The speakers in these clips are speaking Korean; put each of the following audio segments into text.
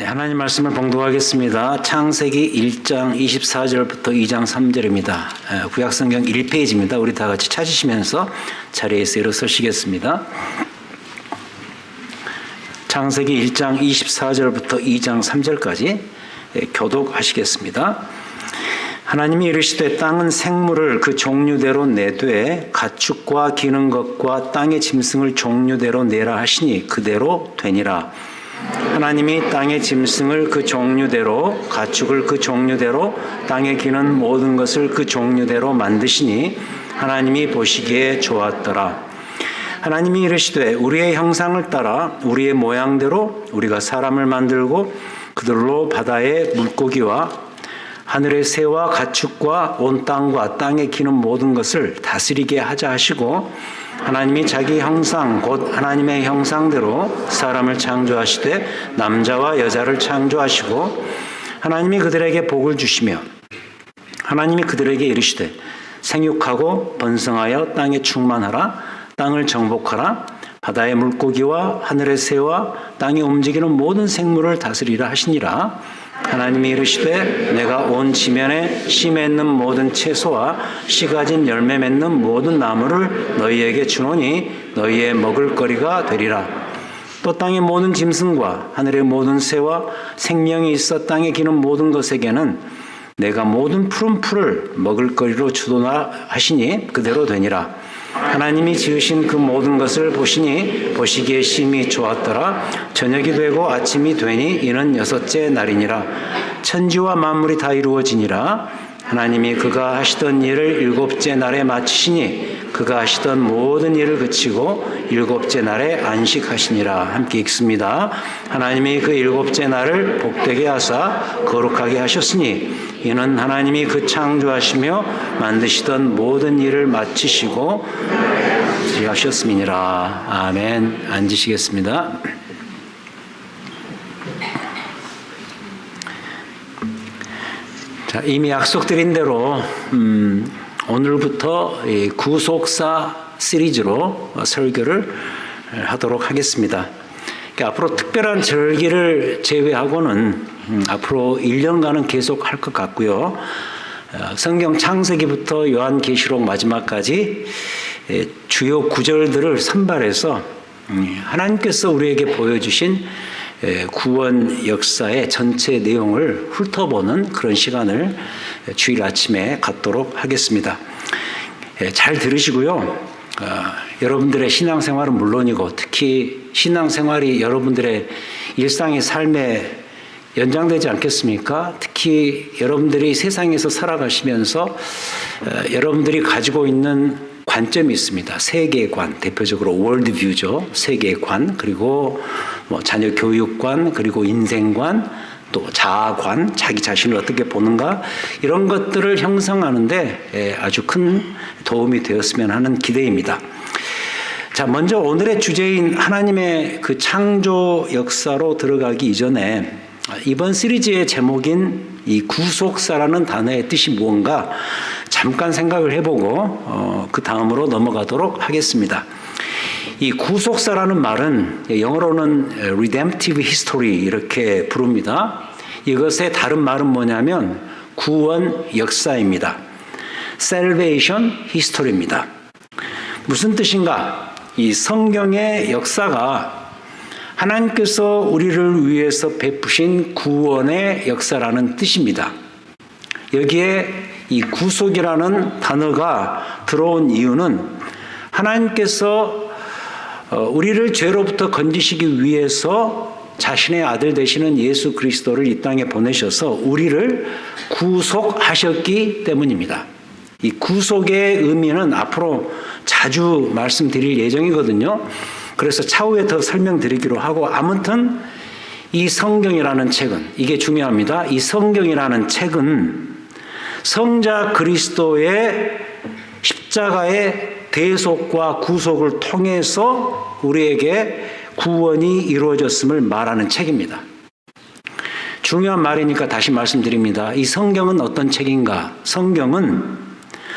하나님 말씀을 봉독하겠습니다. 창세기 1장 24절부터 2장 3절입니다. 구약성경 1페이지입니다. 우리 다 같이 찾으시면서 자리에서 일어서시겠습니다. 창세기 1장 24절부터 2장 3절까지 교독하시겠습니다. 하나님이 이르시되 땅은 생물을 그 종류대로 내되 가축과 기는 것과 땅의 짐승을 종류대로 내라 하시니 그대로 되니라. 하나님이 땅의 짐승을 그 종류대로 가축을 그 종류대로 땅에 기는 모든 것을 그 종류대로 만드시니 하나님이 보시기에 좋았더라. 하나님이 이르시되 우리의 형상을 따라 우리의 모양대로 우리가 사람을 만들고 그들로 바다의 물고기와 하늘의 새와 가축과 온 땅과 땅에 기는 모든 것을 다스리게 하자 하시고 하나님이 자기 형상 곧 하나님의 형상대로 사람을 창조하시되 남자와 여자를 창조하시고 하나님이 그들에게 복을 주시며 하나님이 그들에게 이르시되 생육하고 번성하여 땅에 충만하라 땅을 정복하라 바다의 물고기와 하늘의 새와 땅에 움직이는 모든 생물을 다스리라 하시니라. 하나님이 이르시되 내가 온 지면에 씨 맺는 모든 채소와 씨 가진 열매 맺는 모든 나무를 너희에게 주노니 너희의 먹을거리가 되리라. 또 땅의 모든 짐승과 하늘의 모든 새와 생명이 있어 땅에 기는 모든 것에게는 내가 모든 푸른 풀을 먹을거리로 주도나 하시니 그대로 되니라. 하나님이 지으신 그 모든 것을 보시니 보시기에 심히 좋았더라. 저녁이 되고 아침이 되니 이는 여섯째 날이니라. 천지와 만물이 다 이루어지니라. 하나님이 그가 하시던 일을 일곱째 날에 마치시니 그가 하시던 모든 일을 그치고 일곱째 날에 안식하시니라. 함께 읽습니다. 하나님이 그 일곱째 날을 복되게 하사 거룩하게 하셨으니 이는 하나님이 그 창조하시며 만드시던 모든 일을 마치시고 하셨음이니라. 아멘. 앉으시겠습니다. 자, 이미 약속드린 대로 오늘부터 구속사 시리즈로 설교를 하도록 하겠습니다. 그러니까 앞으로 특별한 절기를 제외하고는 앞으로 1년간은 계속 할 것 같고요. 성경 창세기부터 요한계시록 마지막까지 주요 구절들을 선발해서 하나님께서 우리에게 보여주신 구원 역사의 전체 내용을 훑어보는 그런 시간을 주일 아침에 갖도록 하겠습니다. 잘 들으시고요. 여러분들의 신앙생활은 물론이고 특히 신앙생활이 여러분들의 일상의 삶에 연장되지 않겠습니까? 특히 여러분들이 세상에서 살아가시면서 여러분들이 가지고 있는 관점이 있습니다. 세계관, 대표적으로 월드뷰죠. 세계관, 그리고 자녀 교육관, 그리고 인생관, 또 자아관, 자기 자신을 어떻게 보는가, 이런 것들을 형성하는데 아주 큰 도움이 되었으면 하는 기대입니다. 자, 먼저 오늘의 주제인 하나님의 그 창조 역사로 들어가기 이전에 이번 시리즈의 제목인 이 구속사라는 단어의 뜻이 무언가 잠깐 생각을 해보고 그 다음으로 넘어가도록 하겠습니다. 이 구속사라는 말은 영어로는 redemptive history 이렇게 부릅니다. 이것의 다른 말은 뭐냐면 구원 역사입니다. salvation history입니다. 무슨 뜻인가? 이 성경의 역사가 하나님께서 우리를 위해서 베푸신 구원의 역사라는 뜻입니다. 여기에 이 구속이라는 단어가 들어온 이유는 하나님께서 우리를 죄로부터 건지시기 위해서 자신의 아들 되시는 예수 그리스도를 이 땅에 보내셔서 우리를 구속하셨기 때문입니다. 이 구속의 의미는 앞으로 자주 말씀드릴 예정이거든요. 그래서 차후에 더 설명드리기로 하고, 아무튼 이 성경이라는 책은, 이게 중요합니다. 이 성경이라는 책은 성자 그리스도의 십자가의 대속과 구속을 통해서 우리에게 구원이 이루어졌음을 말하는 책입니다. 중요한 말이니까 다시 말씀드립니다. 이 성경은 어떤 책인가? 성경은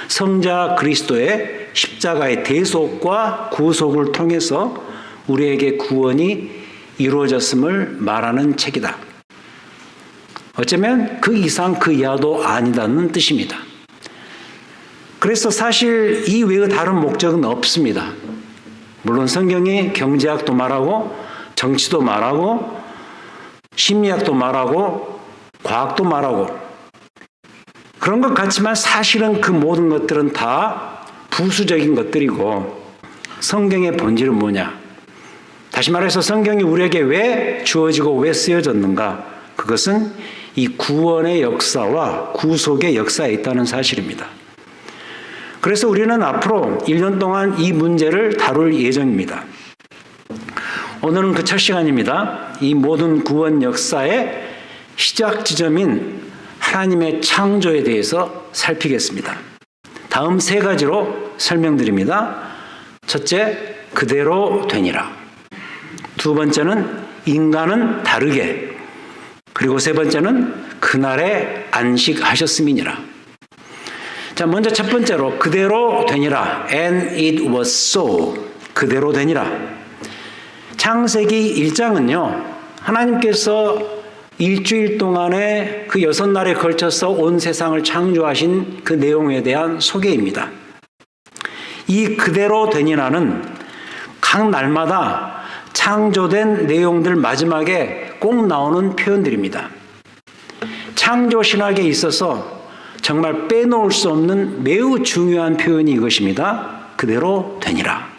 성자 그리스도의 십자가의 대속과 구속을 통해서 우리에게 구원이 이루어졌음을 말하는 책이다. 어쩌면 그 이상 그 이하도 아니다는 뜻입니다. 그래서 사실 이 외의 다른 목적은 없습니다. 물론 성경이 경제학도 말하고 정치도 말하고 심리학도 말하고 과학도 말하고 그런 것 같지만 사실은 그 모든 것들은 다 부수적인 것들이고 성경의 본질은 뭐냐? 다시 말해서 성경이 우리에게 왜 주어지고 왜 쓰여졌는가? 그것은 이 구원의 역사와 구속의 역사에 있다는 사실입니다. 그래서 우리는 앞으로 1년 동안 이 문제를 다룰 예정입니다. 오늘은 그 첫 시간입니다. 이 모든 구원 역사의 시작 지점인 하나님의 창조에 대해서 살피겠습니다. 다음 세 가지로 설명드립니다. 첫째, 그대로 되니라. 두 번째는 인간은 다르게. 그리고 세 번째는 그날에 안식하셨음이니라. 자, 먼저 첫 번째로 그대로 되니라. And it was so. 그대로 되니라. 창세기 1장은요. 하나님께서 일주일 동안에 그 6날에 걸쳐서 온 세상을 창조하신 그 내용에 대한 소개입니다. 이 그대로 되니라는 각 날마다 창조된 내용들 마지막에 꼭 나오는 표현들입니다. 창조 신학에 있어서 정말 빼놓을 수 없는 매우 중요한 표현이 이것입니다. 그대로 되니라.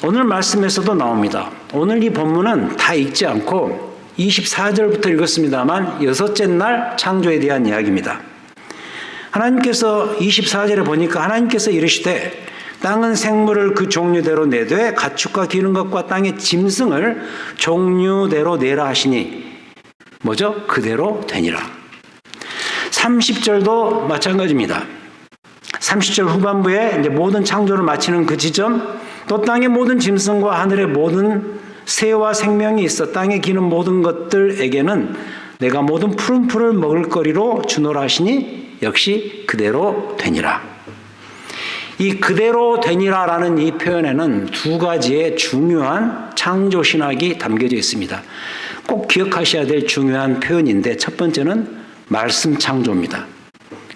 오늘 말씀에서도 나옵니다. 오늘 이 본문은 다 읽지 않고 24절부터 읽었습니다만 여섯째 날 창조에 대한 이야기입니다. 하나님께서 24절에 보니까 하나님께서 이르시되 땅은 생물을 그 종류대로 내되 가축과 기는 것과 땅의 짐승을 종류대로 내라 하시니 뭐죠? 그대로 되니라. 30절도 마찬가지입니다. 30절 후반부에 이제 모든 창조를 마치는 그 지점, 또 땅의 모든 짐승과 하늘의 모든 새와 생명이 있어 땅에 기는 모든 것들에게는 내가 모든 푸른 풀을 먹을 거리로 주노라 하시니 역시 그대로 되니라. 이 그대로 되니라라는 이 표현에는 두 가지의 중요한 창조 신학이 담겨져 있습니다. 꼭 기억하셔야 될 중요한 표현인데 첫 번째는 말씀 창조입니다.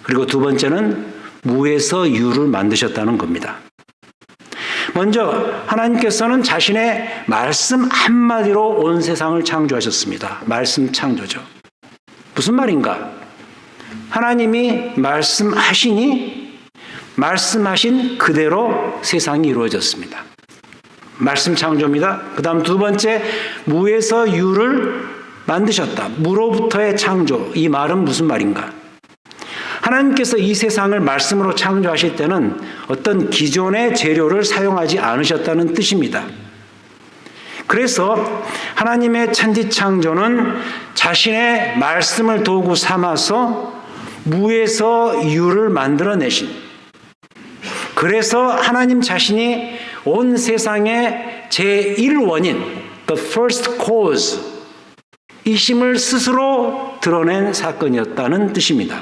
그리고 두 번째는 무에서 유를 만드셨다는 겁니다. 먼저 하나님께서는 자신의 말씀 한마디로 온 세상을 창조하셨습니다. 말씀 창조죠. 무슨 말인가? 하나님이 말씀하시니 말씀하신 그대로 세상이 이루어졌습니다. 말씀 창조입니다. 그 다음 두 번째, 무에서 유를 만드셨다. 무로부터의 창조. 이 말은 무슨 말인가? 하나님께서 이 세상을 말씀으로 창조하실 때는 어떤 기존의 재료를 사용하지 않으셨다는 뜻입니다. 그래서 하나님의 천지창조는 자신의 말씀을 도구 삼아서 무에서 유를 만들어내신, 그래서 하나님 자신이 온 세상의 제1원인, the first cause, 이심을 스스로 드러낸 사건이었다는 뜻입니다.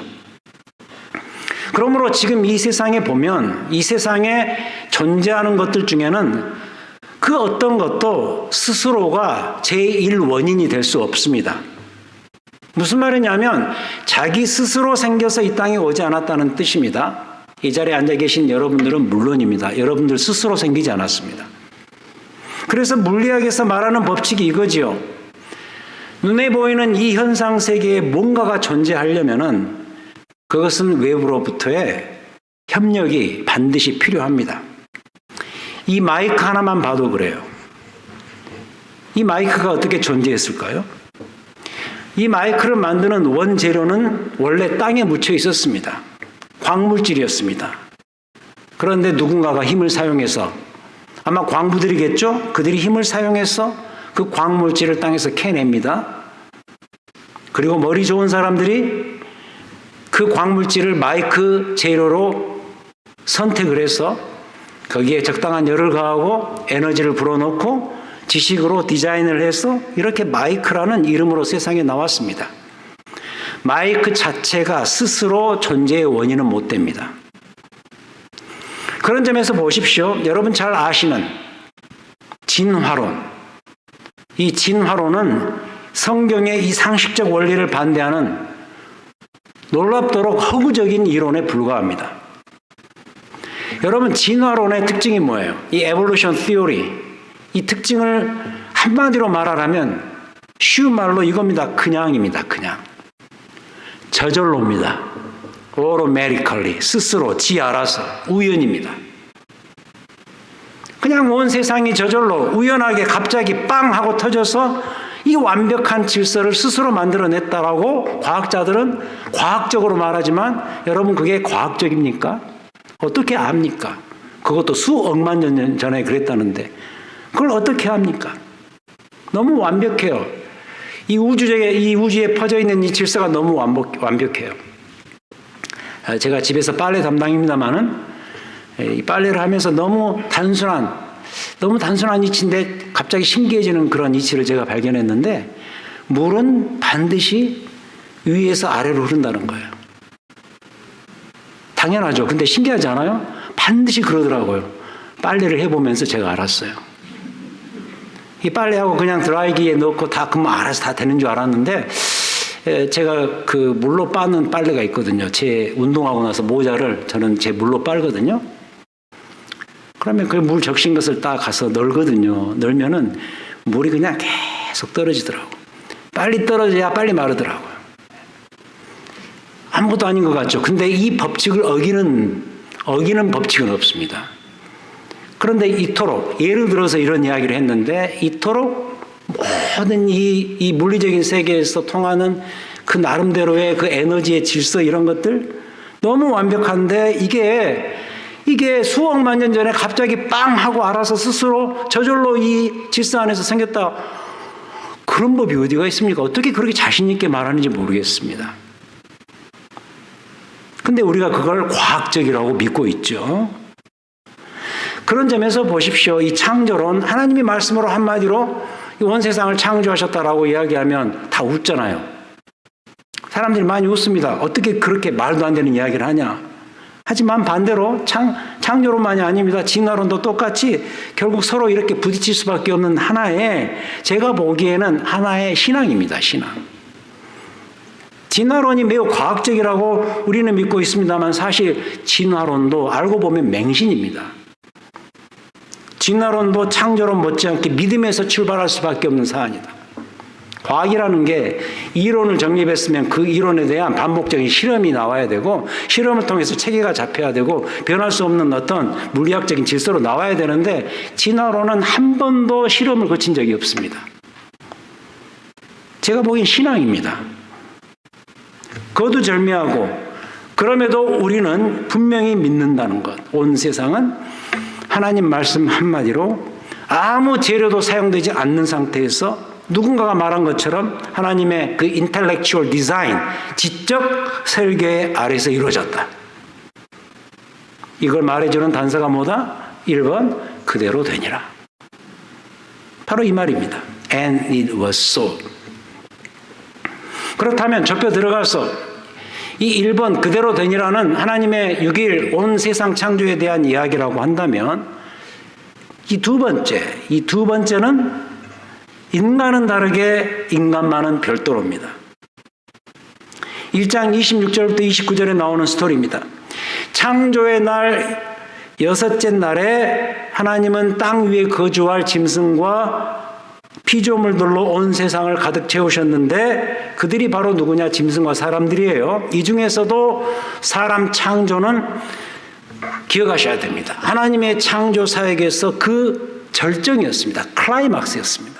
그러므로 지금 이 세상에 보면 이 세상에 존재하는 것들 중에는 그 어떤 것도 스스로가 제1원인이 될 수 없습니다. 무슨 말이냐면 자기 스스로 생겨서 이 땅에 오지 않았다는 뜻입니다. 이 자리에 앉아 계신 여러분들은 물론입니다. 여러분들 스스로 생기지 않았습니다. 그래서 물리학에서 말하는 법칙이 이거지요. 눈에 보이는 이 현상 세계에 뭔가가 존재하려면은 그것은 외부로부터의 협력이 반드시 필요합니다. 이 마이크 하나만 봐도 그래요. 이 마이크가 어떻게 존재했을까요? 이 마이크를 만드는 원재료는 원래 땅에 묻혀 있었습니다. 광물질이었습니다. 그런데 누군가가 힘을 사용해서, 아마 광부들이겠죠? 그들이 힘을 사용해서 그 광물질을 땅에서 캐냅니다. 그리고 머리 좋은 사람들이 그 광물질을 마이크 재료로 선택을 해서 거기에 적당한 열을 가하고 에너지를 불어넣고 지식으로 디자인을 해서 이렇게 마이크라는 이름으로 세상에 나왔습니다. 마이크 자체가 스스로 존재의 원인은 못 됩니다. 그런 점에서 보십시오. 여러분 잘 아시는 진화론. 이 진화론은 성경의 이 상식적 원리를 반대하는 놀랍도록 허구적인 이론에 불과합니다. 여러분, 진화론의 특징이 뭐예요? 이 evolution theory, 이 특징을 한마디로 말하라면 쉬운 말로 이겁니다. 그냥입니다. 그냥. 저절로입니다. automatically, 스스로, 지 알아서, 우연입니다. 그냥 온 세상이 저절로 우연하게 갑자기 빵 하고 터져서 이 완벽한 질서를 스스로 만들어냈다라고 과학자들은 과학적으로 말하지만 여러분, 그게 과학적입니까? 어떻게 압니까? 그것도 수억만 년 전에 그랬다는데 그걸 어떻게 합니까? 너무 완벽해요. 이 우주에 퍼져 있는 이 질서가 너무 완벽해요. 제가 집에서 빨래 담당입니다만은 이 빨래를 하면서 너무 단순한 이치인데 갑자기 신기해지는 그런 이치를 제가 발견했는데, 물은 반드시 위에서 아래로 흐른다는 거예요. 당연하죠. 근데 신기하지 않아요? 반드시 그러더라고요. 빨래를 해보면서 제가 알았어요. 이 빨래하고 그냥 드라이기에 넣고 다 그만 알아서 다 되는 줄 알았는데, 제가 그 물로 빠는 빨래가 있거든요. 제 운동하고 나서 모자를 저는 제 물로 빨거든요. 그러면 그 물 적신 것을 딱 가서 널거든요. 널면은 물이 그냥 계속 떨어지더라고. 빨리 떨어져야 빨리 마르더라고요. 아무것도 아닌 것 같죠. 근데 이 법칙을 어기는 법칙은 없습니다. 그런데 이토록, 예를 들어서 이런 이야기를 했는데, 이토록 모든 이 물리적인 세계에서 통하는 그 나름대로의 그 에너지의 질서, 이런 것들 너무 완벽한데 이게 수억만 년 전에 갑자기 빵 하고 알아서 스스로 저절로 이 질서 안에서 생겼다. 그런 법이 어디가 있습니까? 어떻게 그렇게 자신 있게 말하는지 모르겠습니다. 근데 우리가 그걸 과학적이라고 믿고 있죠. 그런 점에서 보십시오. 이 창조론, 하나님이 말씀으로 한마디로 온 세상을 창조하셨다라고 이야기하면 다 웃잖아요. 사람들이 많이 웃습니다. 어떻게 그렇게 말도 안 되는 이야기를 하냐. 하지만 반대로 창조론만이 아닙니다. 진화론도 똑같이 결국 서로 이렇게 부딪힐 수밖에 없는 제가 보기에는 하나의 신앙입니다. 신앙. 진화론이 매우 과학적이라고 우리는 믿고 있습니다만 사실 진화론도 알고 보면 맹신입니다. 진화론도 창조론 못지않게 믿음에서 출발할 수밖에 없는 사안이다. 과학이라는 게 이론을 정립했으면 그 이론에 대한 반복적인 실험이 나와야 되고, 실험을 통해서 체계가 잡혀야 되고, 변할 수 없는 어떤 물리학적인 질서로 나와야 되는데, 진화론은 한 번도 실험을 거친 적이 없습니다. 제가 보기엔 신앙입니다. 거두절미하고, 그럼에도 우리는 분명히 믿는다는 것. 온 세상은 하나님 말씀 한마디로 아무 재료도 사용되지 않는 상태에서 누군가가 말한 것처럼 하나님의 그 intellectual design, 지적 설계 아래서 이루어졌다. 이걸 말해주는 단서가 뭐다? 1번, 그대로 되니라. 바로 이 말입니다. And it was so. 그렇다면 좁혀 들어가서 이 1번 그대로 되니라는 하나님의 6일 온 세상 창조에 대한 이야기라고 한다면, 이 두 번째는 인간은 다르게 인간만은 별도로입니다. 1장 26절부터 29절에 나오는 스토리입니다. 창조의 날 여섯째 날에 하나님은 땅 위에 거주할 짐승과 피조물들로 온 세상을 가득 채우셨는데, 그들이 바로 누구냐? 짐승과 사람들이에요. 이 중에서도 사람 창조는 기억하셔야 됩니다. 하나님의 창조 사역에서 그 절정이었습니다. 클라이막스였습니다.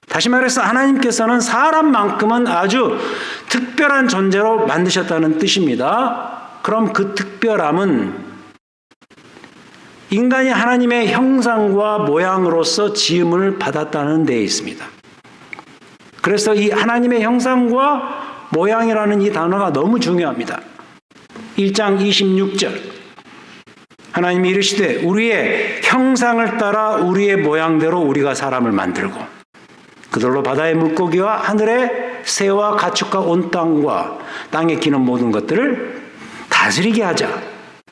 다시 말해서 하나님께서는 사람만큼은 아주 특별한 존재로 만드셨다는 뜻입니다. 그럼 그 특별함은 인간이 하나님의 형상과 모양으로서 지음을 받았다는 데에 있습니다. 그래서 이 하나님의 형상과 모양이라는 이 단어가 너무 중요합니다. 1장 26절 하나님이 이르시되 우리의 형상을 따라 우리의 모양대로 우리가 사람을 만들고 그들로 바다의 물고기와 하늘의 새와 가축과 온 땅과 땅에 기는 모든 것들을 다스리게 하자.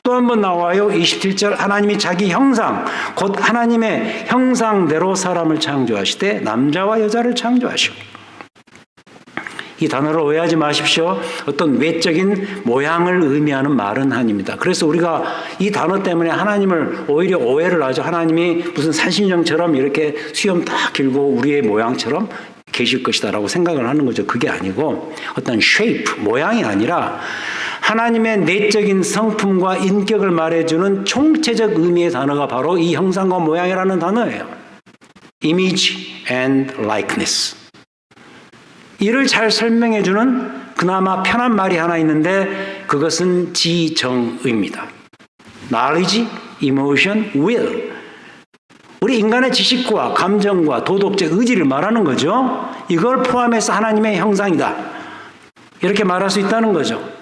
또 한 번 나와요. 27절 하나님이 자기 형상 곧 하나님의 형상대로 사람을 창조하시되 남자와 여자를 창조하시고. 이 단어를 오해하지 마십시오. 어떤 외적인 모양을 의미하는 말은 아닙니다. 그래서 우리가 이 단어 때문에 하나님을 오히려 오해를 하죠. 하나님이 무슨 산신령처럼 이렇게 수염 딱 길고 우리의 모양처럼 계실 것이다라고 생각을 하는 거죠. 그게 아니고 어떤 shape, 모양이 아니라 하나님의 내적인 성품과 인격을 말해주는 총체적 의미의 단어가 바로 이 형상과 모양이라는 단어예요. Image and likeness. 이를 잘 설명해주는 그나마 편한 말이 하나 있는데 그것은 지정의입니다. Knowledge, emotion, will. 우리 인간의 지식과 감정과 도덕적 의지를 말하는 거죠. 이걸 포함해서 하나님의 형상이다. 이렇게 말할 수 있다는 거죠.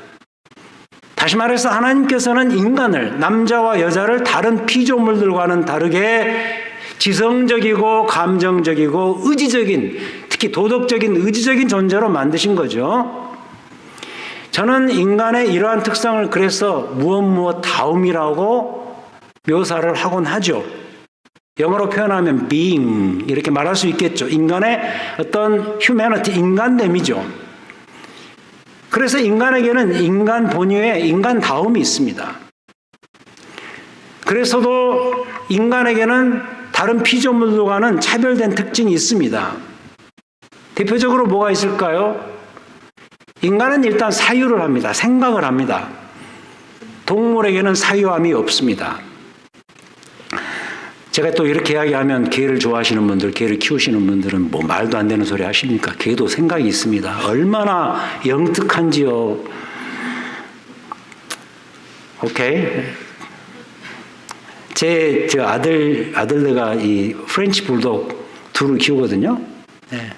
다시 말해서 하나님께서는 인간을, 남자와 여자를 다른 피조물들과는 다르게 지성적이고 감정적이고 의지적인, 특히 도덕적인 의지적인 존재로 만드신 거죠. 저는 인간의 이러한 특성을 그래서 무엇 다움이라고 묘사를 하곤 하죠. 영어로 표현하면 being 이렇게 말할 수 있겠죠. 인간의 어떤 humanity, 인간됨이죠. 그래서 인간에게는 인간 본유의 인간다움이 있습니다. 그래서도 인간에게는 다른 피조물들과는 차별된 특징이 있습니다. 대표적으로 뭐가 있을까요? 인간은 일단 사유를 합니다. 생각을 합니다. 동물에게는 사유함이 없습니다. 제가 또 이렇게 이야기하면 개를 좋아하시는 분들, 개를 키우시는 분들은 뭐 말도 안 되는 소리 하십니까? 개도 생각이 있습니다. 얼마나 영특한지요. 오케이. 제 아들네가 이 프렌치 불독 둘을 키우거든요. 네.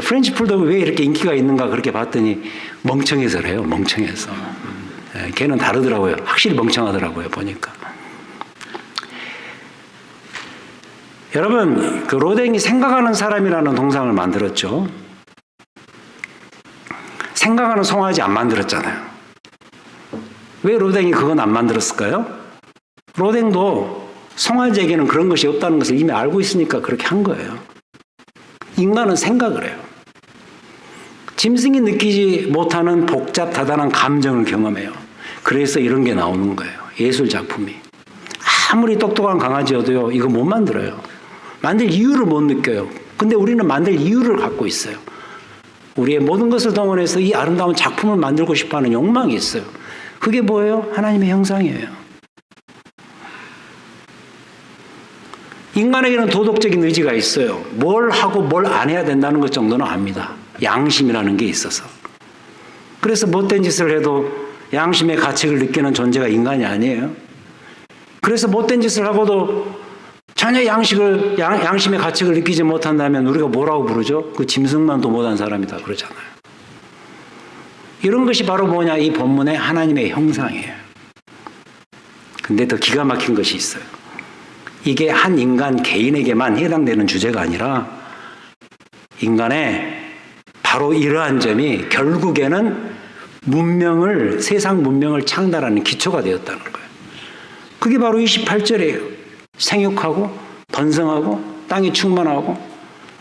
프렌치 불독이 왜 이렇게 인기가 있는가 그렇게 봤더니 멍청해서래요. 멍청해서. 네, 걔는 다르더라고요. 확실히 멍청하더라고요. 보니까. 여러분, 그 로댕이 생각하는 사람이라는 동상을 만들었죠. 생각하는 송아지 안 만들었잖아요. 왜 로댕이 그건 안 만들었을까요? 로댕도 송아지에게는 그런 것이 없다는 것을 이미 알고 있으니까 그렇게 한 거예요. 인간은 생각을 해요. 짐승이 느끼지 못하는 복잡 다단한 감정을 경험해요. 그래서 이런 게 나오는 거예요. 예술 작품이. 아무리 똑똑한 강아지여도요, 이거 못 만들어요. 만들 이유를 못 느껴요. 근데 우리는 만들 이유를 갖고 있어요. 우리의 모든 것을 동원해서 이 아름다운 작품을 만들고 싶어하는 욕망이 있어요. 그게 뭐예요? 하나님의 형상이에요. 인간에게는 도덕적인 의지가 있어요. 뭘 하고 뭘 안 해야 된다는 것 정도는 압니다. 양심이라는 게 있어서. 그래서 못된 짓을 해도 양심의 가책을 느끼는 존재가 인간이 아니에요. 그래서 못된 짓을 하고도 전혀 양심의 가책을 느끼지 못한다면 우리가 뭐라고 부르죠? 그 짐승만도 못한 사람이다 그러잖아요. 이런 것이 바로 뭐냐? 이 본문의 하나님의 형상이에요. 근데 더 기가 막힌 것이 있어요. 이게 한 인간 개인에게만 해당되는 주제가 아니라 인간의 바로 이러한 점이 결국에는 세상 문명을 창달하는 기초가 되었다는 거예요. 그게 바로 28절이에요. 생육하고 번성하고 땅이 충만하고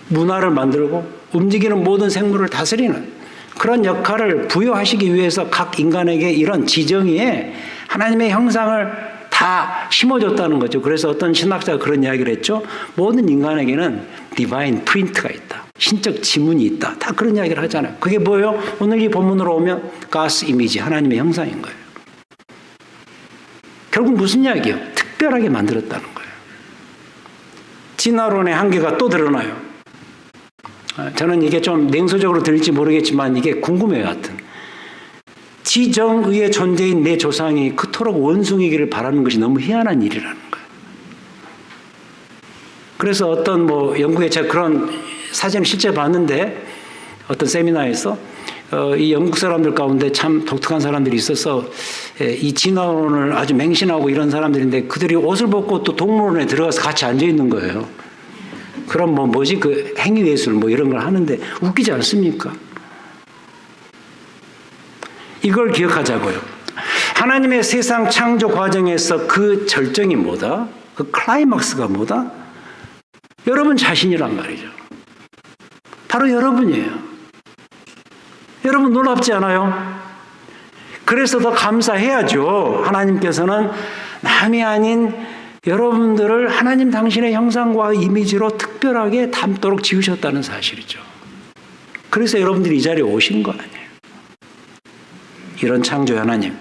문화를 만들고 움직이는 모든 생물을 다스리는 그런 역할을 부여하시기 위해서 각 인간에게 이런 지정의에 하나님의 형상을 다 심어줬다는 거죠. 그래서 어떤 신학자가 그런 이야기를 했죠. 모든 인간에게는 디바인 프린트가 있다. 신적 지문이 있다. 다 그런 이야기를 하잖아요. 그게 뭐예요? 오늘 이 본문으로 오면 가스 이미지, 하나님의 형상인 거예요. 결국 무슨 이야기예요? 특별하게 만들었다는 거예요. 진화론의 한계가 또 드러나요. 저는 이게 좀 냉소적으로 들릴지 모르겠지만 이게 궁금해요. 하여튼 지정의의 존재인 내 조상이 그토록 원숭이기를 바라는 것이 너무 희한한 일이라는 거예요. 그래서 어떤 영국에 제가 그런 사진을 실제 봤는데 어떤 세미나에서 이 영국 사람들 가운데 참 독특한 사람들이 있어서 이 진화론을 아주 맹신하고 이런 사람들인데 그들이 옷을 벗고 또 동물원에 들어가서 같이 앉아 있는 거예요. 그럼 그 행위예술 이런 걸 하는데 웃기지 않습니까? 이걸 기억하자고요. 하나님의 세상 창조 과정에서 그 절정이 뭐다? 그 클라이막스가 뭐다? 여러분 자신이란 말이죠. 바로 여러분이에요. 여러분 놀랍지 않아요? 그래서 더 감사해야죠. 하나님께서는 남이 아닌 여러분들을 하나님 당신의 형상과 이미지로 특별하게 닮도록 지으셨다는 사실이죠. 그래서 여러분들이 이 자리에 오신 거 아니에요. 이런 창조 하나님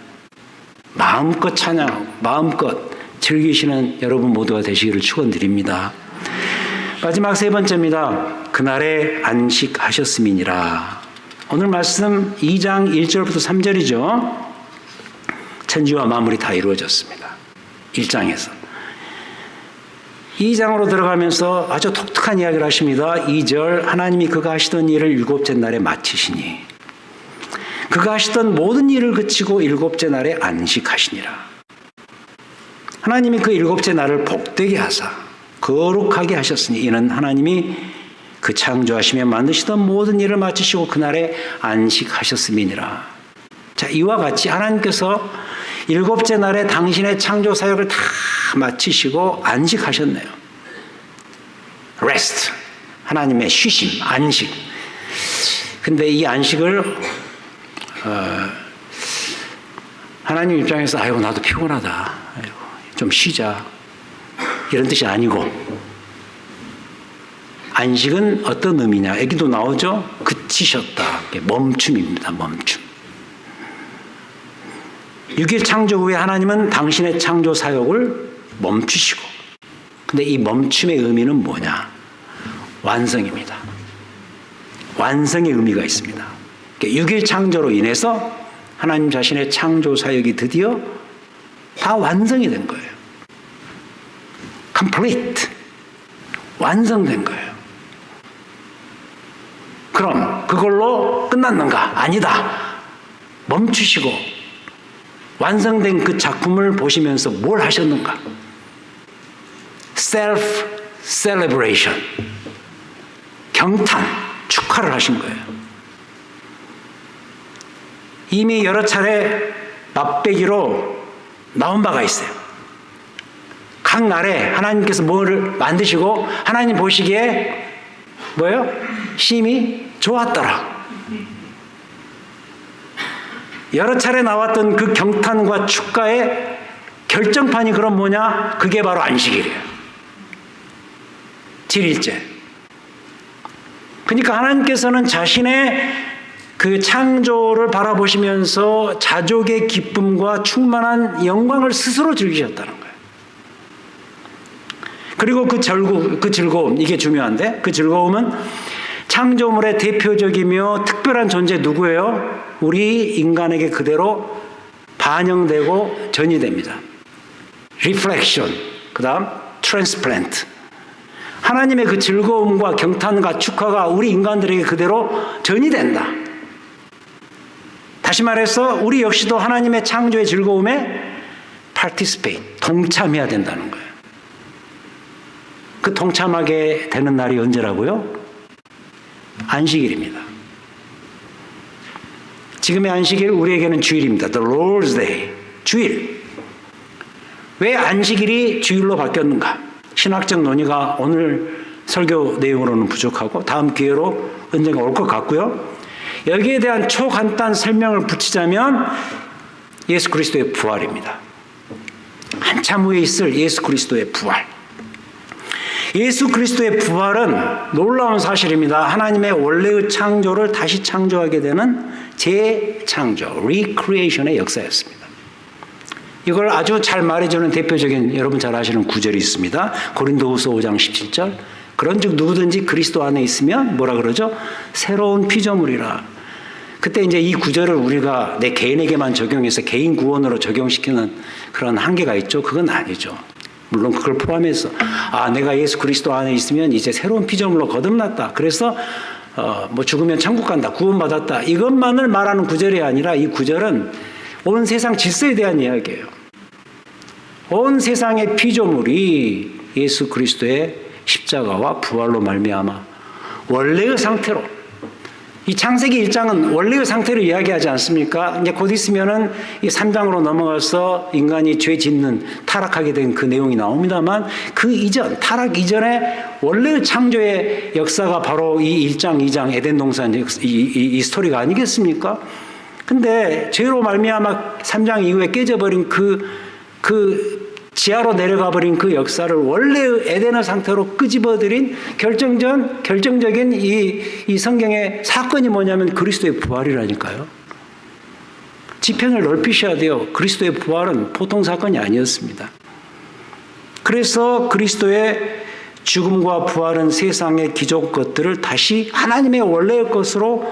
마음껏 찬양하고 마음껏 즐기시는 여러분 모두가 되시기를 축원드립니다. 마지막 세 번째입니다. 그날에 안식하셨음이니라. 오늘 말씀 2장 1절부터 3절이죠. 천지와 만물이 다 이루어졌습니다. 1장에서. 2장으로 들어가면서 아주 독특한 이야기를 하십니다. 2절 하나님이 그가 하시던 일을 일곱째 날에 마치시니 그가 하시던 모든 일을 그치고 일곱째 날에 안식하시니라. 하나님이 그 일곱째 날을 복되게 하사 거룩하게 하셨으니 이는 하나님이 그 창조하시며 만드시던 모든 일을 마치시고 그날에 안식하셨음이니라. 자, 이와 같이 하나님께서 일곱째 날에 당신의 창조 사역을 다 마치시고 안식하셨네요. rest, 하나님의 쉬심, 안식. 근데 이 안식을 하나님 입장에서 아이고 나도 피곤하다, 아이고, 좀 쉬자 이런 뜻이 아니고, 안식은 어떤 의미냐? 여기도 나오죠. 그치셨다. 멈춤입니다. 멈춤. 6일 창조 후에 하나님은 당신의 창조 사역을 멈추시고, 근데 이 멈춤의 의미는 뭐냐? 완성입니다. 완성의 의미가 있습니다. 6일 창조로 인해서 하나님 자신의 창조 사역이 드디어 다 완성이 된 거예요. complete. 완성된 거예요. 그럼 그걸로 끝났는가? 아니다. 멈추시고 완성된 그 작품을 보시면서 뭘 하셨는가? self celebration. 경탄, 축하를 하신 거예요. 이미 여러 차례 맛배기로 나온 바가 있어요. 각 날에 하나님께서 뭐를 만드시고 하나님 보시기에 뭐예요? 심히 좋았더라. 여러 차례 나왔던 그 경탄과 축가의 결정판이 그럼 뭐냐? 그게 바로 안식일이에요. 7일째. 그러니까 하나님께서는 자신의 그 창조를 바라보시면서 자족의 기쁨과 충만한 영광을 스스로 즐기셨다는 거예요. 그리고 그 즐거움, 이게 중요한데, 그 즐거움은 창조물의 대표적이며 특별한 존재 누구예요? 우리 인간에게 그대로 반영되고 전이됩니다. reflection, 그 다음 transplant. 하나님의 그 즐거움과 경탄과 축하가 우리 인간들에게 그대로 전이된다. 다시 말해서 우리 역시도 하나님의 창조의 즐거움에 participate, 동참해야 된다는 거예요. 그 동참하게 되는 날이 언제라고요? 안식일입니다. 지금의 안식일 우리에게는 주일입니다. The Lord's Day, 주일. 왜 안식일이 주일로 바뀌었는가? 신학적 논의가 오늘 설교 내용으로는 부족하고 다음 기회로 언젠가 올 것 같고요. 여기에 대한 초간단 설명을 붙이자면 예수 그리스도의 부활입니다. 한참 후에 있을 예수 그리스도의 부활. 예수 그리스도의 부활은 놀라운 사실입니다. 하나님의 원래의 창조를 다시 창조하게 되는 재창조, recreation의 역사였습니다. 이걸 아주 잘 말해주는 대표적인 여러분 잘 아시는 구절이 있습니다. 고린도후서 5장 17절. 그런즉 누구든지 그리스도 안에 있으면 뭐라 그러죠? 새로운 피조물이라. 그때 이제 이 구절을 우리가 내 개인에게만 적용해서 개인 구원으로 적용시키는 그런 한계가 있죠. 그건 아니죠. 물론 그걸 포함해서 내가 예수 그리스도 안에 있으면 이제 새로운 피조물로 거듭났다. 그래서 뭐 죽으면 천국 간다. 구원받았다. 이것만을 말하는 구절이 아니라 이 구절은 온 세상 질서에 대한 이야기예요. 온 세상의 피조물이 예수 그리스도의 십자가와 부활로 말미암아 원래의 상태로 이 창세기 1장은 원래의 상태를 이야기하지 않습니까? 이제 곧 있으면은 이 3장으로 넘어가서 인간이 죄 짓는 타락하게 된 그 내용이 나옵니다만 그 이전, 타락 이전에 원래의 창조의 역사가 바로 이 1장, 2장 에덴 동산 이 스토리가 아니겠습니까? 근데 죄로 말미암아 3장 이후에 깨져버린 그 지하로 내려가 버린 그 역사를 원래의 에덴의 상태로 끄집어들인 결정적인 이 성경의 사건이 뭐냐면 그리스도의 부활이라니까요. 지평을 넓히셔야 돼요. 그리스도의 부활은 보통 사건이 아니었습니다. 그래서 그리스도의 죽음과 부활은 세상의 기존 것들을 다시 하나님의 원래의 것으로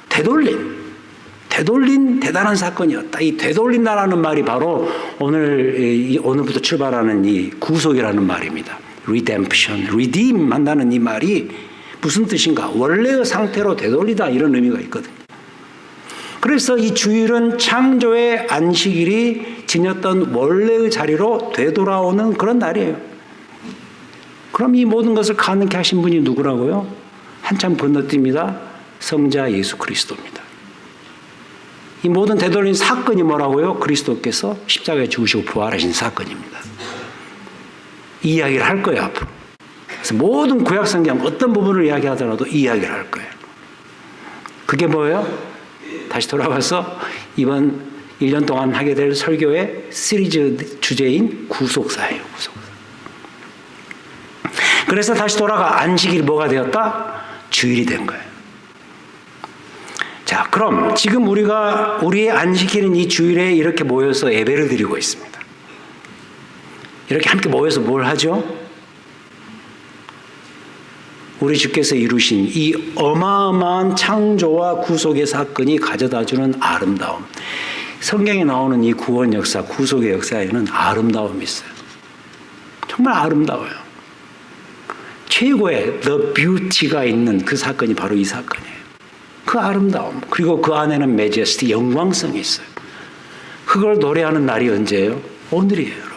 되돌린 대단한 사건이었다. 이 되돌린다라는 말이 바로 오늘부터 출발하는 이 구속이라는 말입니다. redemption, redeem 한다는 이 말이 무슨 뜻인가? 원래의 상태로 되돌리다 이런 의미가 있거든요. 그래서 이 주일은 창조의 안식일이 지녔던 원래의 자리로 되돌아오는 그런 날이에요. 그럼 이 모든 것을 가능케 하신 분이 누구라고요? 한참 건너뜁니다. 성자 예수 그리스도입니다. 이 모든 되돌린 사건이 뭐라고요? 그리스도께서 십자가에 죽으시고 부활하신 사건입니다. 이 이야기를 할 거예요, 앞으로. 그래서 모든 구약 성경 어떤 부분을 이야기하더라도 이 이야기를 할 거예요. 그게 뭐예요? 다시 돌아가서 이번 1년 동안 하게 될 설교의 시리즈 주제인 구속사예요, 구속사. 그래서 다시 돌아가 안식일이 뭐가 되었다? 주일이 된 거예요. 자, 그럼 지금 우리의 안식일은 이 주일에 이렇게 모여서 예배를 드리고 있습니다. 이렇게 함께 모여서 뭘 하죠? 우리 주께서 이루신 이 어마어마한 창조와 구속의 사건이 가져다주는 아름다움. 성경에 나오는 이 구원 역사, 구속의 역사에는 아름다움이 있어요. 정말 아름다워요. 최고의 the beauty가 있는 그 사건이 바로 이 사건이에요. 그 아름다움, 그리고 그 안에는 majesty, 영광성이 있어요. 그걸 노래하는 날이 언제예요? 오늘이에요, 여러분.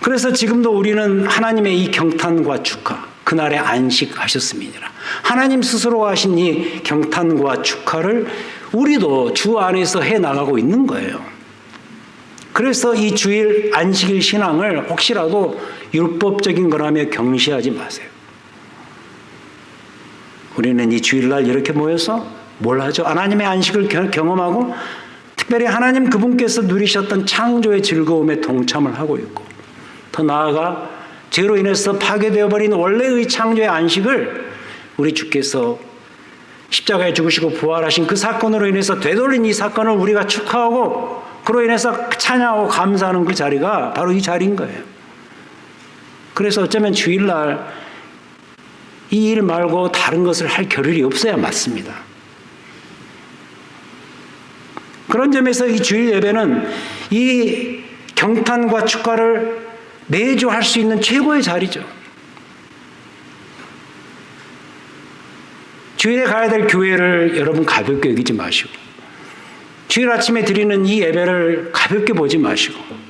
그래서 지금도 우리는 하나님의 이 경탄과 축하, 그날에 안식하셨음이니라. 하나님 스스로 하신 이 경탄과 축하를 우리도 주 안에서 해나가고 있는 거예요. 그래서 이 주일 안식일 신앙을 혹시라도 율법적인 거라며 경시하지 마세요. 우리는 이 주일날 이렇게 모여서 뭘 하죠? 하나님의 안식을 경험하고 특별히 하나님 그분께서 누리셨던 창조의 즐거움에 동참을 하고 있고 더 나아가 죄로 인해서 파괴되어 버린 원래의 창조의 안식을 우리 주께서 십자가에 죽으시고 부활하신 그 사건으로 인해서 되돌린 이 사건을 우리가 축하하고 그로 인해서 찬양하고 감사하는 그 자리가 바로 이 자리인 거예요. 그래서 어쩌면 주일날 이 일 말고 다른 것을 할 겨를이 없어야 맞습니다. 그런 점에서 이 주일 예배는 이 경탄과 축가를 매주 할 수 있는 최고의 자리죠. 주일에 가야 될 교회를 여러분 가볍게 여기지 마시고 주일 아침에 드리는 이 예배를 가볍게 보지 마시고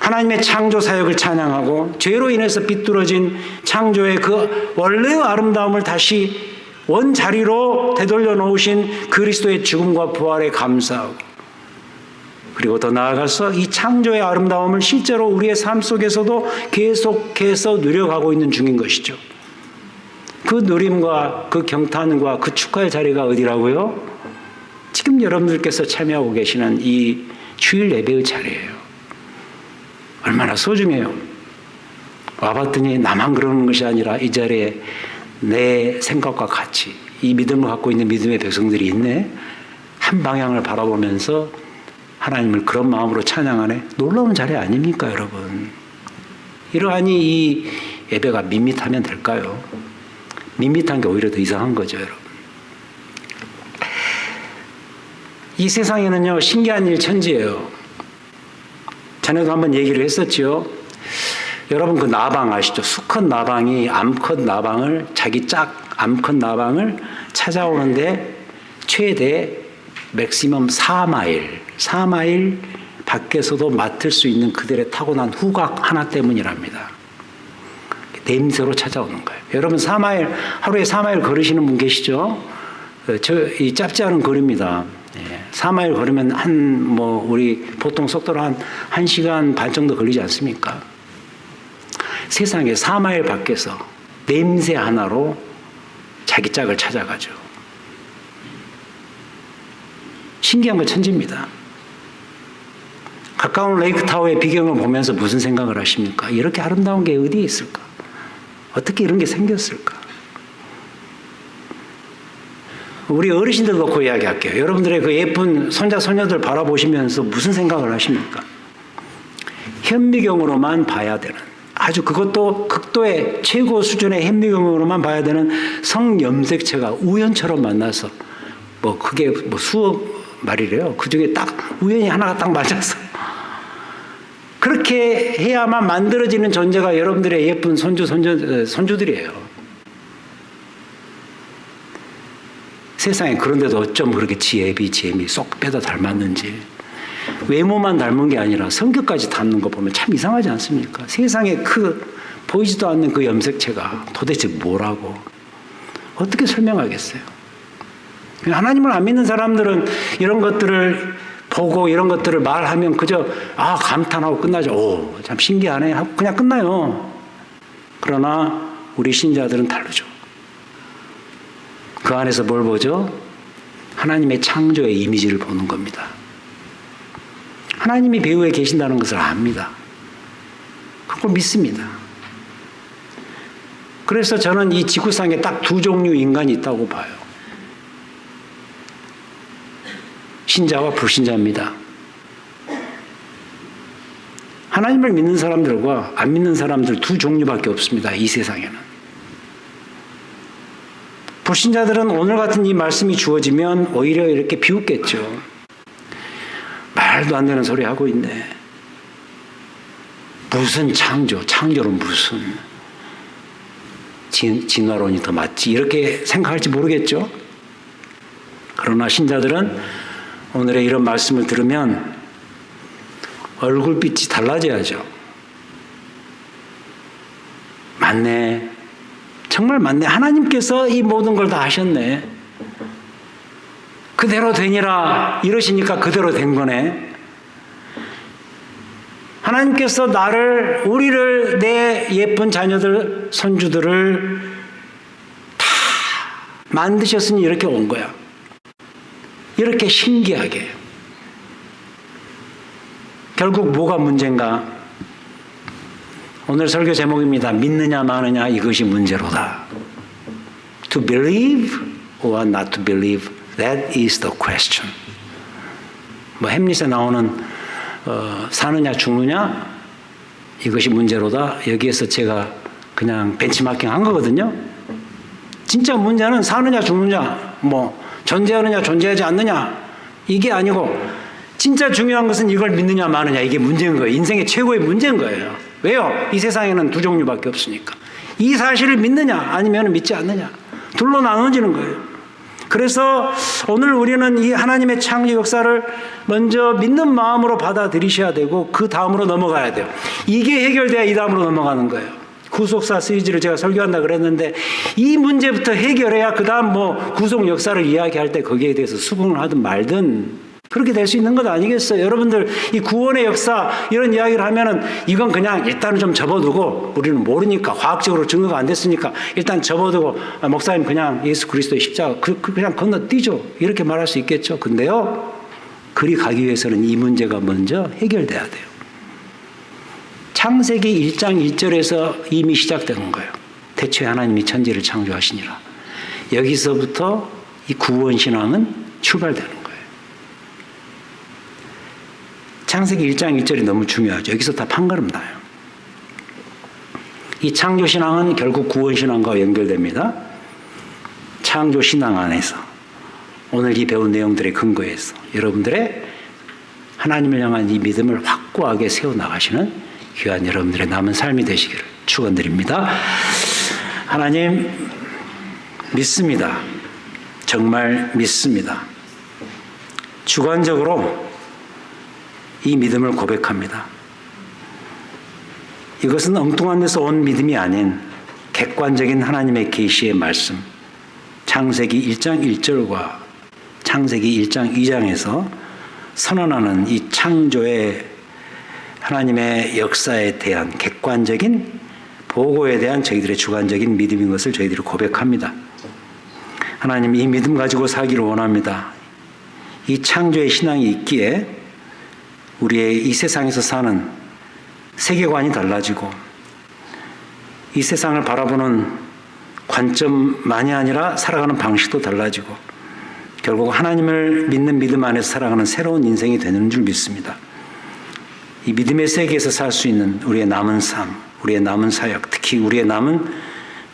하나님의 창조 사역을 찬양하고 죄로 인해서 비뚤어진 창조의 그 원래의 아름다움을 다시 원자리로 되돌려 놓으신 그리스도의 죽음과 부활에 감사하고 그리고 더 나아가서 이 창조의 아름다움을 실제로 우리의 삶 속에서도 계속해서 누려가고 있는 중인 것이죠. 그 누림과 그 경탄과 그 축하의 자리가 어디라고요? 지금 여러분들께서 참여하고 계시는 이 주일 예배의 자리예요. 얼마나 소중해요. 와봤더니 나만 그러는 것이 아니라 이 자리에 내 생각과 같이 이 믿음을 갖고 있는 믿음의 백성들이 있네. 한 방향을 바라보면서 하나님을 그런 마음으로 찬양하네. 놀라운 자리 아닙니까, 여러분? 이러하니 이 예배가 밋밋하면 될까요? 밋밋한 게 오히려 더 이상한 거죠, 여러분. 이 세상에는요, 신기한 일 천지예요. 전에도 한번 얘기를 했었죠. 여러분 그 나방 아시죠? 수컷 나방이 암컷 나방을 자기 암컷 나방을 찾아오는데 최대 맥시멈 4마일 밖에서도 맡을 수 있는 그들의 타고난 후각 하나 때문이랍니다. 냄새로 찾아오는 거예요. 여러분 하루에 4마일 걸으시는 분 계시죠? 이 짧지 않은 거리입니다. 4마일 걸으면 우리 보통 속도로 한 1시간 반 정도 걸리지 않습니까? 세상에 4마일 밖에서 냄새 하나로 자기 짝을 찾아가죠. 신기한 건 천지입니다. 가까운 레이크타워의 비경을 보면서 무슨 생각을 하십니까? 이렇게 아름다운 게 어디에 있을까? 어떻게 이런 게 생겼을까? 우리 어르신들 놓고 이야기할게요. 여러분들의 그 예쁜 손자, 손녀들 바라보시면서 무슨 생각을 하십니까? 현미경으로만 봐야 되는, 아주 그것도 극도의 최고 수준의 현미경으로만 봐야 되는 성염색체가 우연처럼 만나서 그게 수억 마리래요. 그 중에 딱 우연히 하나가 딱 맞았어. 그렇게 해야만 만들어지는 존재가 여러분들의 예쁜 손주들이에요. 세상에 그런데도 어쩜 그렇게 지혜비 쏙 빼다 닮았는지. 외모만 닮은 게 아니라 성격까지 닮는 거 보면 참 이상하지 않습니까? 세상에 보이지도 않는 그 염색체가 도대체 뭐라고 어떻게 설명하겠어요? 하나님을 안 믿는 사람들은 이런 것들을 보고 이런 것들을 말하면 그저 감탄하고 끝나죠. 참 신기하네 하고 그냥 끝나요. 그러나 우리 신자들은 다르죠. 그 안에서 뭘 보죠? 하나님의 창조의 이미지를 보는 겁니다. 하나님이 배후에 계신다는 것을 압니다. 그걸 믿습니다. 그래서 저는 이 지구상에 딱 두 종류 인간이 있다고 봐요. 신자와 불신자입니다. 하나님을 믿는 사람들과 안 믿는 사람들 두 종류밖에 없습니다. 이 세상에는. 불신자들은 오늘 같은 이 말씀이 주어지면 오히려 이렇게 비웃겠죠. 말도 안 되는 소리 하고 있네. 무슨 창조는 무슨 진화론이 더 맞지 이렇게 생각할지 모르겠죠. 그러나 신자들은 오늘의 이런 말씀을 들으면 얼굴빛이 달라져야죠. 맞네. 정말 맞네. 하나님께서 이 모든 걸 다 하셨네. 그대로 되니라 이러시니까 그대로 된 거네. 하나님께서 우리를 내 예쁜 자녀들, 손주들을 다 만드셨으니 이렇게 온 거야. 이렇게 신기하게. 결국 뭐가 문제인가? 오늘 설교 제목입니다. 믿느냐 마느냐 이것이 문제로다. To believe or not to believe, that is the question. 햄릿에 나오는 사느냐 죽느냐 이것이 문제로다. 여기에서 제가 그냥 벤치마킹 한 거거든요. 진짜 문제는 사느냐 죽느냐 존재하느냐 존재하지 않느냐 이게 아니고 진짜 중요한 것은 이걸 믿느냐 마느냐 이게 문제인 거예요. 인생의 최고의 문제인 거예요. 왜요? 이 세상에는 두 종류밖에 없으니까. 이 사실을 믿느냐 아니면 믿지 않느냐 둘로 나눠지는 거예요. 그래서 오늘 우리는 이 하나님의 창조 역사를 먼저 믿는 마음으로 받아들이셔야 되고 그 다음으로 넘어가야 돼요. 이게 해결돼야 이 다음으로 넘어가는 거예요. 구속사 시리즈를 제가 설교한다 그랬는데 이 문제부터 해결해야 그 다음 구속 역사를 이야기할 때 거기에 대해서 수긍을 하든 말든 그렇게 될 수 있는 것 아니겠어요? 여러분들 이 구원의 역사 이런 이야기를 하면은 이건 그냥 일단은 좀 접어두고 우리는 모르니까 과학적으로 증거가 안 됐으니까 일단 접어두고 목사님 그냥 예수 그리스도의 십자가 그냥 건너뛰죠. 이렇게 말할 수 있겠죠. 근데요. 그리 가기 위해서는 이 문제가 먼저 해결돼야 돼요. 창세기 1장 1절에서 이미 시작되는 거예요. 태초에 하나님이 천지를 창조하시니라. 여기서부터 이 구원신앙은 출발되는 거예요. 창세기 1장 1절이 너무 중요하죠. 여기서 다 판가름 나요. 이 창조신앙은 결국 구원신앙과 연결됩니다. 창조신앙 안에서 오늘 이 배운 내용들의 근거에서 여러분들의 하나님을 향한 이 믿음을 확고하게 세워나가시는 귀한 여러분들의 남은 삶이 되시기를 축원드립니다. 하나님 믿습니다. 정말 믿습니다. 주관적으로 이 믿음을 고백합니다. 이것은 엉뚱한 데서 온 믿음이 아닌 객관적인 하나님의 계시의 말씀, 창세기 1장 1절과 창세기 1장 2장에서 선언하는 이 창조의 하나님의 역사에 대한 객관적인 보고에 대한 저희들의 주관적인 믿음인 것을 저희들이 고백합니다. 하나님, 이 믿음 가지고 살기를 원합니다. 이 창조의 신앙이 있기에 우리의 이 세상에서 사는 세계관이 달라지고 이 세상을 바라보는 관점만이 아니라 살아가는 방식도 달라지고 결국 하나님을 믿는 믿음 안에서 살아가는 새로운 인생이 되는 줄 믿습니다. 이 믿음의 세계에서 살 수 있는 우리의 남은 삶, 우리의 남은 사역, 특히 우리의 남은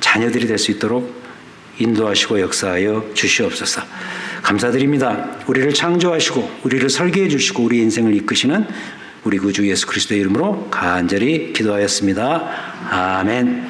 자녀들이 될 수 있도록 인도하시고 역사하여 주시옵소서. 감사드립니다. 우리를 창조하시고 우리를 설계해 주시고 우리 인생을 이끄시는 우리 구주 예수 그리스도의 이름으로 간절히 기도하였습니다. 아멘.